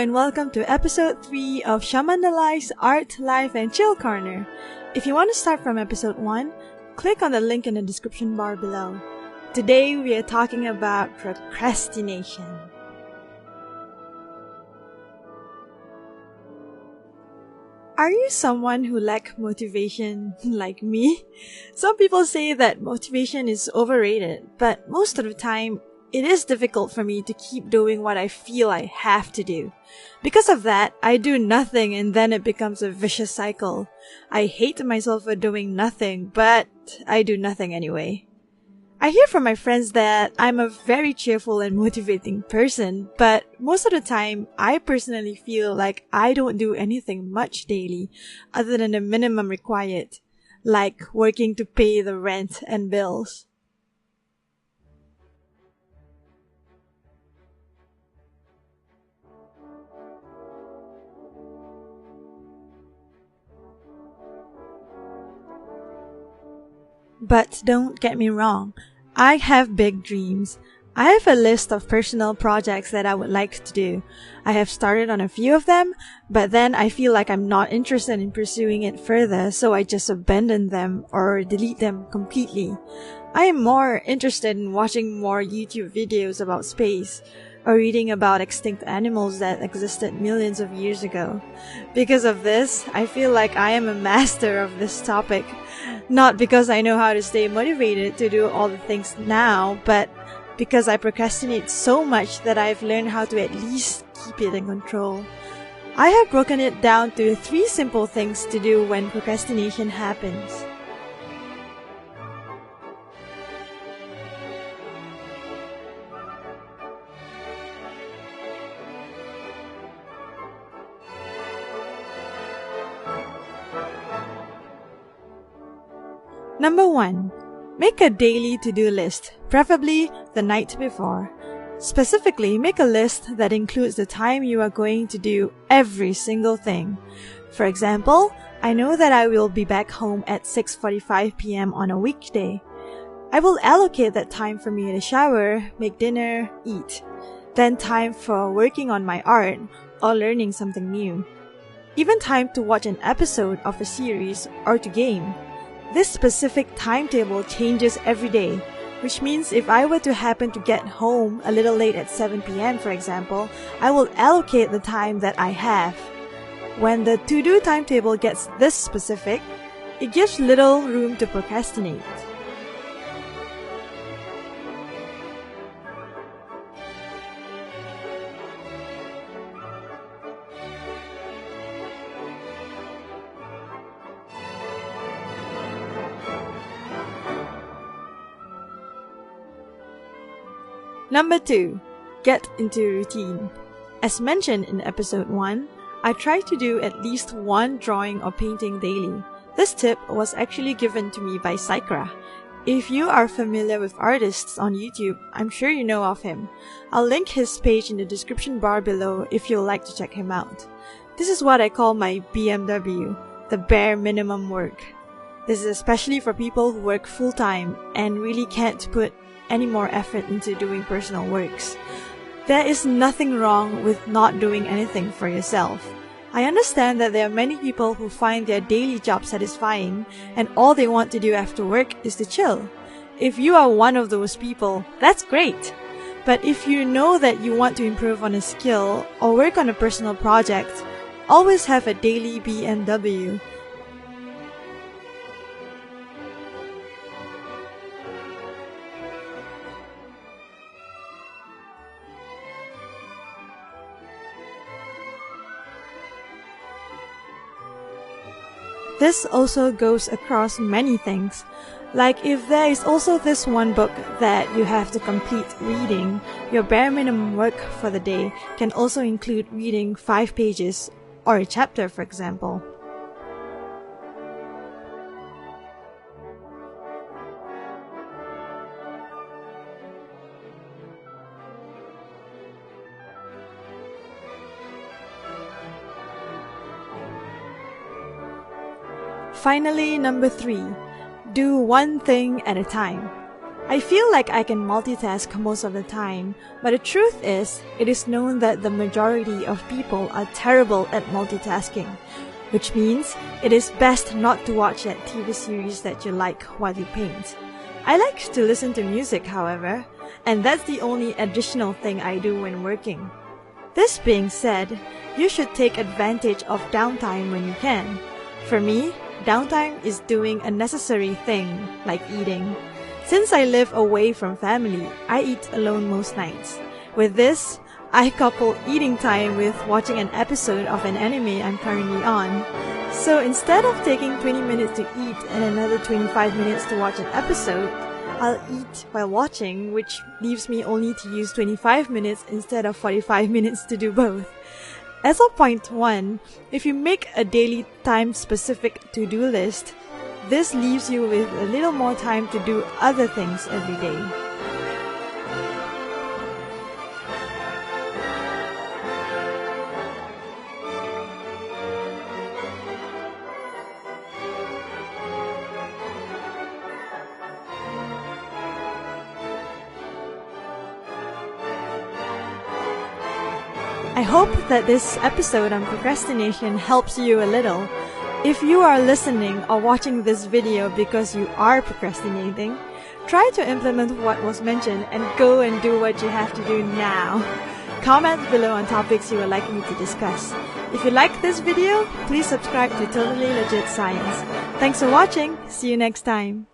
and welcome to episode 3 of Shamandalie's Art, Life, and Chill Corner. If you want to start from episode 1, click on the link in the description bar below. Today we are talking about procrastination. Are you someone who lacks motivation like me? Some people say that motivation is overrated, but most of the time, it is difficult for me to keep doing what I feel I have to do. Because of that, I do nothing and then it becomes a vicious cycle. I hate myself for doing nothing, but I do nothing anyway. I hear from my friends that I'm a very cheerful and motivating person, but most of the time, I personally feel like I don't do anything much daily other than the minimum required, like working to pay the rent and bills. But don't get me wrong, I have big dreams. I have a list of personal projects that I would like to do. I have started on a few of them, but then I feel like I'm not interested in pursuing it further, so I just abandon them or delete them completely. I am more interested in watching more YouTube videos about space, or reading about extinct animals that existed millions of years ago. Because of this, I feel like I am a master of this topic. Not because I know how to stay motivated to do all the things now, but because I procrastinate so much that I've learned how to at least keep it in control. I have broken it down to 3 simple things to do when procrastination happens. Number 1. Make a daily to-do list, preferably the night before. Specifically, make a list that includes the time you are going to do every single thing. For example, I know that I will be back home at 6:45 p.m. on a weekday. I will allocate that time for me to shower, make dinner, eat. Then time for working on my art or learning something new. Even time to watch an episode of a series or to game. This specific timetable changes every day, which means if I were to happen to get home a little late at 7 p.m. for example, I will allocate the time that I have. When the to-do timetable gets this specific, it gives little room to procrastinate. Number 2. Get into routine. As mentioned in episode 1, I try to do at least one drawing or painting daily. This tip was actually given to me by Sycra. If you are familiar with artists on YouTube, I'm sure you know of him. I'll link his page in the description bar below if you'd like to check him out. This is what I call my BMW, the bare minimum work. This is especially for people who work full-time and really can't put any more effort into doing personal works. There is nothing wrong with not doing anything for yourself. I understand that there are many people who find their daily job satisfying and all they want to do after work is to chill. If you are one of those people, that's great. But if you know that you want to improve on a skill or work on a personal project, always have a daily BMW. This also goes across many things. Like if there is also this one book that you have to complete reading, your bare minimum work for the day can also include reading 5 pages or a chapter, for example. Finally, number 3. Do one thing at a time. I feel like I can multitask most of the time, but the truth is, it is known that the majority of people are terrible at multitasking, which means it is best not to watch that TV series that you like while you paint. I like to listen to music, however, and that's the only additional thing I do when working. This being said, you should take advantage of downtime when you can. For me, downtime is doing a necessary thing, like eating. Since I live away from family, I eat alone most nights. With this, I couple eating time with watching an episode of an anime I'm currently on. So instead of taking 20 minutes to eat and another 25 minutes to watch an episode, I'll eat while watching, which leaves me only to use 25 minutes instead of 45 minutes to do both. As of point 1, if you make a daily time-specific to-do list, this leaves you with a little more time to do other things every day. I hope that this episode on procrastination helps you a little. If you are listening or watching this video because you are procrastinating, try to implement what was mentioned and go and do what you have to do now. Comment below on topics you would like me to discuss. If you like this video, please subscribe to Totally Legit Science. Thanks for watching. See you next time.